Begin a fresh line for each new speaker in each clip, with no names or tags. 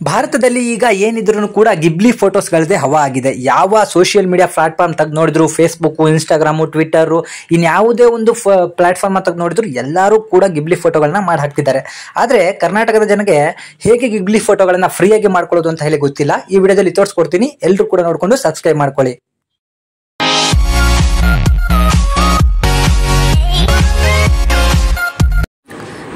ಭಾರತದಲ್ಲಿ ಈಗ ಏನಿದ್ರು ಕೂಡ ಗಿಬ್ಲಿ ಫೋಟೋಸ್ಗಳದೇ ಹವಾ ಆಗಿದೆ. ಯಾವ ಸೋಷಿಯಲ್ ಮೀಡಿಯಾ ಪ್ಲಾಟ್ಫಾರ್ಮ್ ತೆಗೆದು ನೋಡಿದ್ರು, ಫೇಸ್ಬುಕ್, ಇನ್ಸ್ಟಾಗ್ರಾಮ್, ಟ್ವಿಟರ್, ಇನ್ಯಾವುದೇ ಒಂದು ಪ್ಲಾಟ್ಫಾರ್ಮ್ ತೆಗೆದು ನೋಡಿದ್ರು ಎಲ್ಲರೂ ಕೂಡ ಗಿಬ್ಲಿ ಫೋಟೋಗಳನ್ನ ಮಾಡಿ ಹಾಕ್ತಿದ್ದಾರೆ. ಆದ್ರೆ ಕರ್ನಾಟಕದ ಜನಗೆ ಹೇಗೆ ಗಿಬ್ಲಿ ಫೋಟೋಗಳನ್ನ ಫ್ರೀಯಾಗಿ ಮಾಡ್ಕೊಳ್ಳೋದು ಅಂತ ಹೇಳಿ ಗೊತ್ತಿಲ್ಲ. ಈ ವಿಡಿಯೋದಲ್ಲಿ ತೋರಿಸ್ಕೊಡ್ತೀನಿ, ಎಲ್ಲರೂ ಕೂಡ ನೋಡ್ಕೊಂಡು ಸಬ್ಸ್ಕ್ರೈಬ್ ಮಾಡ್ಕೊಳ್ಳಿ.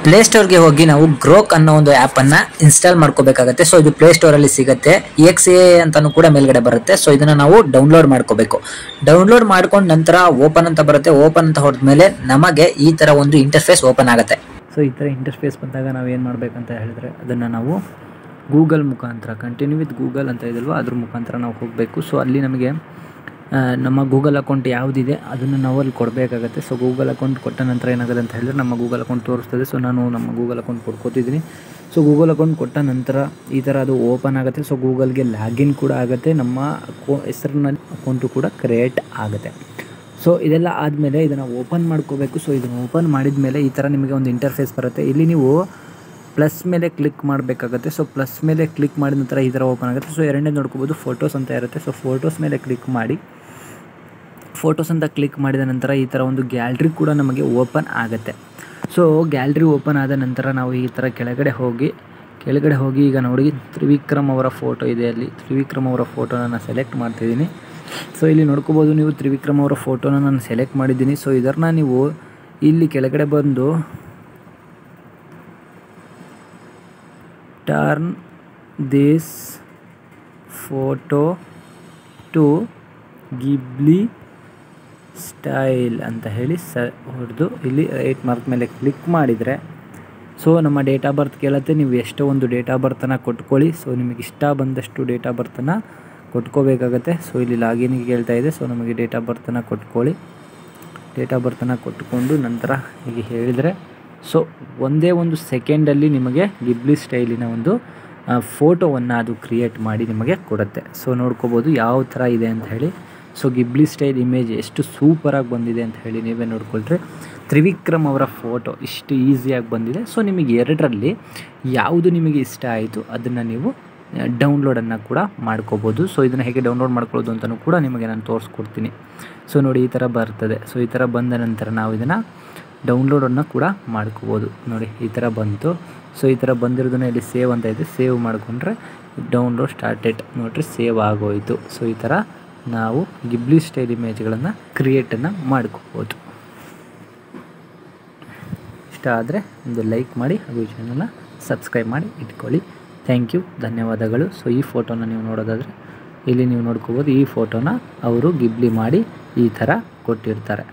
ಪ್ಲೇಸ್ಟೋರ್ಗೆ ಹೋಗಿ ನಾವು ಗ್ರೋಕ್ ಅನ್ನೋ ಒಂದು ಆ್ಯಪ್ ಅನ್ನ ಇನ್ಸ್ಟಾಲ್ ಮಾಡ್ಕೋಬೇಕಾಗತ್ತೆ. ಸೊ ಇದು ಪ್ಲೇಸ್ಟೋರ್ ಅಲ್ಲಿ ಸಿಗುತ್ತೆ. EXE ಅಂತಾನು ಕೂಡ ಮೇಲ್ಗಡೆ ಬರುತ್ತೆ. ಸೊ ಇದನ್ನ ನಾವು ಡೌನ್ಲೋಡ್ ಮಾಡ್ಕೋಬೇಕು. ಡೌನ್ಲೋಡ್ ಮಾಡ್ಕೊಂಡ ನಂತರ ಓಪನ್ ಅಂತ ಬರುತ್ತೆ. ಓಪನ್ ಅಂತ ಹೊಡೆದ್ಮೇಲೆ ನಮಗೆ ಈ ತರ ಒಂದು ಇಂಟರ್ಫೇಸ್ ಓಪನ್ ಆಗುತ್ತೆ. ಸೊ ಈ ತರ ಇಂಟರ್ಫೇಸ್ ಬಂದಾಗ ನಾವು ಏನು ಮಾಡ್ಬೇಕಂತ ಹೇಳಿದ್ರೆ, ಅದನ್ನ ನಾವು ಗೂಗಲ್ ಮುಖಾಂತರ ಕಂಟಿನ್ಯೂ ವಿತ್ ಗೂಗಲ್ ಅಂತ ಇದಲ್ವ, ಅದ್ರ ಮುಖಾಂತರ ನಾವು ಹೋಗಬೇಕು. ಸೊ ಅಲ್ಲಿ ನಮಗೆ ನಮ್ಮ ಗೂಗಲ್ ಅಕೌಂಟ್ ಯಾವುದಿದೆ ಅದನ್ನು ನಾವು ಅಲ್ಲಿ ಕೊಡಬೇಕಾಗತ್ತೆ. ಸೊ ಗೂಗಲ್ ಅಕೌಂಟ್ ಕೊಟ್ಟ ನಂತರ ಏನಾಗುತ್ತೆ ಅಂತ ಹೇಳಿದ್ರೆ ನಮ್ಮ ಗೂಗಲ್ ಅಕೌಂಟ್ ತೋರಿಸ್ತದೆ. ಸೊ ನಾನು ನಮ್ಮ ಗೂಗಲ್ ಅಕೌಂಟ್ ಕೊಡ್ಕೋತಿದ್ದೀನಿ. ಸೊ ಗೂಗಲ್ ಅಕೌಂಟ್ ಕೊಟ್ಟ ನಂತರ ಈ ಥರ ಅದು ಓಪನ್ ಆಗುತ್ತೆ. ಸೊ ಗೂಗಲ್ಗೆ ಲಾಗಿನ್ ಕೂಡ ಆಗುತ್ತೆ, ನಮ್ಮ ಹೆಸರಿನ ಅಕೌಂಟು ಕೂಡ ಕ್ರಿಯೇಟ್ ಆಗುತ್ತೆ. ಸೊ ಇದೆಲ್ಲ ಆದಮೇಲೆ ಇದನ್ನು ಓಪನ್ ಮಾಡ್ಕೋಬೇಕು. ಸೊ ಇದನ್ನು ಓಪನ್ ಮಾಡಿದ ಮೇಲೆ ಈ ಥರ ನಿಮಗೆ ಒಂದು ಇಂಟರ್ಫೇಸ್ ಬರುತ್ತೆ. ಇಲ್ಲಿ ನೀವು ಪ್ಲಸ್ ಮೇಲೆ ಕ್ಲಿಕ್ ಮಾಡಬೇಕಾಗತ್ತೆ. ಸೊ ಪ್ಲಸ್ ಮೇಲೆ ಕ್ಲಿಕ್ ಮಾಡಿದ ನಂತರ ಈ ಥರ ಓಪನ್ ಆಗುತ್ತೆ. ಸೊ ಎರಡನೇ ನೋಡ್ಕೋಬೋದು, ಫೋಟೋಸ್ ಅಂತ ಇರುತ್ತೆ. ಸೊ ಫೋಟೋಸ್ ಮೇಲೆ ಕ್ಲಿಕ್ ಮಾಡಿ, ಫೋಟೋಸ್ ಅಂತ ಕ್ಲಿಕ್ ಮಾಡಿದ ನಂತರ ಈ ಥರ ಒಂದು ಗ್ಯಾಲ್ರಿ ಕೂಡ ನಮಗೆ ಓಪನ್ ಆಗುತ್ತೆ. ಸೊ ಗ್ಯಾಲ್ರಿ ಓಪನ್ ಆದ ನಂತರ ನಾವು ಈ ಥರ ಕೆಳಗಡೆ ಹೋಗಿ ಈಗ ನೋಡಿ ತ್ರಿವಿಕ್ರಮ್ ಅವರ ಫೋಟೋ ಇದೆ. ಅಲ್ಲಿ ತ್ರಿವಿಕ್ರಮ್ ಅವರ ಫೋಟೋನ ನಾನು ಸೆಲೆಕ್ಟ್ ಮಾಡ್ತಿದ್ದೀನಿ. ಸೊ ಇಲ್ಲಿ ನೋಡ್ಕೋಬೋದು ನೀವು ತ್ರಿವಿಕ್ರಮ್ ಅವರ ಫೋಟೋನ ನಾನು ಸೆಲೆಕ್ಟ್ ಮಾಡಿದ್ದೀನಿ. ಸೊ ಇದನ್ನು ನೀವು ಇಲ್ಲಿ ಕೆಳಗಡೆ ಬಂದು turn this photo to Ghibli style ಅಂತ ಹೇಳಿ ಹೊಡೆದು ಇಲ್ಲಿ ರೈಟ್ ಮಾರ್ಕ್ ಮೇಲೆ ಕ್ಲಿಕ್ ಮಾಡಿದರೆ, ಸೊ ನಮ್ಮ ಡೇಟ್ ಆಫ್ ಬರ್ತ್ ಕೇಳುತ್ತೆ. ನೀವು ಎಷ್ಟೋ ಒಂದು ಡೇಟ್ ಆಫ್ ಬರ್ತನ್ನು ಕೊಟ್ಕೊಳ್ಳಿ. ಸೊ ನಿಮಗೆ ಇಷ್ಟ ಬಂದಷ್ಟು ಡೇಟ್ ಆಫ್ ಬರ್ತನ್ನು ಕೊಟ್ಕೋಬೇಕಾಗತ್ತೆ. ಸೊ ಇಲ್ಲಿ ಲಾಗಿನ್ಗೆ ಕೇಳ್ತಾ ಇದೆ. ಸೊ ನಮಗೆ ಡೇಟ್ ಆಫ್ ಬರ್ತನ್ನು ಕೊಟ್ಕೊಳ್ಳಿ. ಡೇಟ್ ಆಫ್ ಬರ್ತನ್ನು ಕೊಟ್ಕೊಂಡು ನಂತರ ಹೀಗೆ ಹೇಳಿದರೆ, ಸೊ ಒಂದೇ ಒಂದು ಸೆಕೆಂಡಲ್ಲಿ ನಿಮಗೆ ಗಿಬ್ಲಿ ಸ್ಟೈಲಿನ ಒಂದು ಫೋಟೋವನ್ನು ಅದು ಕ್ರಿಯೇಟ್ ಮಾಡಿ ನಿಮಗೆ ಕೊಡುತ್ತೆ. ಸೊ ನೋಡ್ಕೋಬೋದು ಯಾವ ಥರ ಇದೆ ಅಂತ ಹೇಳಿ. ಸೊ ಗಿಬ್ಲಿ ಸ್ಟೈಲ್ ಇಮೇಜ್ ಎಷ್ಟು ಸೂಪರಾಗಿ ಬಂದಿದೆ ಅಂತ ಹೇಳಿ ನೀವೇ ನೋಡ್ಕೊಳ್ರಿ. ತ್ರಿವಿಕ್ರಮ್ ಅವರ ಫೋಟೋ ಇಷ್ಟು ಈಸಿಯಾಗಿ ಬಂದಿದೆ. ಸೊ ನಿಮಗೆ ಎರಡರಲ್ಲಿ ಯಾವುದು ನಿಮಗೆ ಇಷ್ಟ ಆಯಿತು ಅದನ್ನು ನೀವು ಡೌನ್ಲೋಡನ್ನು ಕೂಡ ಮಾಡ್ಕೋಬೋದು. ಸೊ ಇದನ್ನು ಹೇಗೆ ಡೌನ್ಲೋಡ್ ಮಾಡ್ಕೊಳ್ಳೋದು ಅಂತಲೂ ಕೂಡ ನಿಮಗೆ ನಾನು ತೋರಿಸ್ಕೊಡ್ತೀನಿ. ಸೊ ನೋಡಿ ಈ ಥರ ಬರ್ತದೆ. ಸೊ ಈ ಥರ ಬಂದ ನಂತರ ನಾವು ಇದನ್ನು ಡೌನ್ಲೋಡನ್ನು ಕೂಡ ಮಾಡ್ಕೋಬೋದು. ನೋಡಿ ಈ ಥರ ಬಂತು. ಸೊ ಈ ಥರ ಬಂದಿರೋದನ್ನ ಇಲ್ಲಿ ಸೇವ್ ಅಂತ ಇದೆ. ಸೇವ್ ಮಾಡಿಕೊಂಡ್ರೆ ಡೌನ್ಲೋಡ್ ಸ್ಟಾರ್ಟೆಡ್ ನೋಡಿರಿ, ಸೇವ್ ಆಗೋಯಿತು. ಸೊ ಈ ಥರ ನಾವು ಗಿಬ್ಲಿ ಸ್ಟೈಲ್ ಇಮೇಜ್ಗಳನ್ನು ಕ್ರಿಯೇಟನ್ನು ಮಾಡ್ಕೋಬೋದು. ಇಷ್ಟ ಆದರೆ ಒಂದು ಲೈಕ್ ಮಾಡಿ ಹಾಗೂ ಈ ಚಾನಲ್ನ ಸಬ್ಸ್ಕ್ರೈಬ್ ಮಾಡಿ ಇಟ್ಕೊಳ್ಳಿ. ಥ್ಯಾಂಕ್ ಯು, ಧನ್ಯವಾದಗಳು. ಸೊ ಈ ಫೋಟೋನ ನೀವು ನೋಡೋದಾದರೆ ಇಲ್ಲಿ ನೀವು ನೋಡ್ಕೋಬೋದು. ಈ ಫೋಟೋನ ಅವರು ಗಿಬ್ಲಿ ಮಾಡಿ ಈ ಥರ ಕೊಟ್ಟಿರ್ತಾರೆ.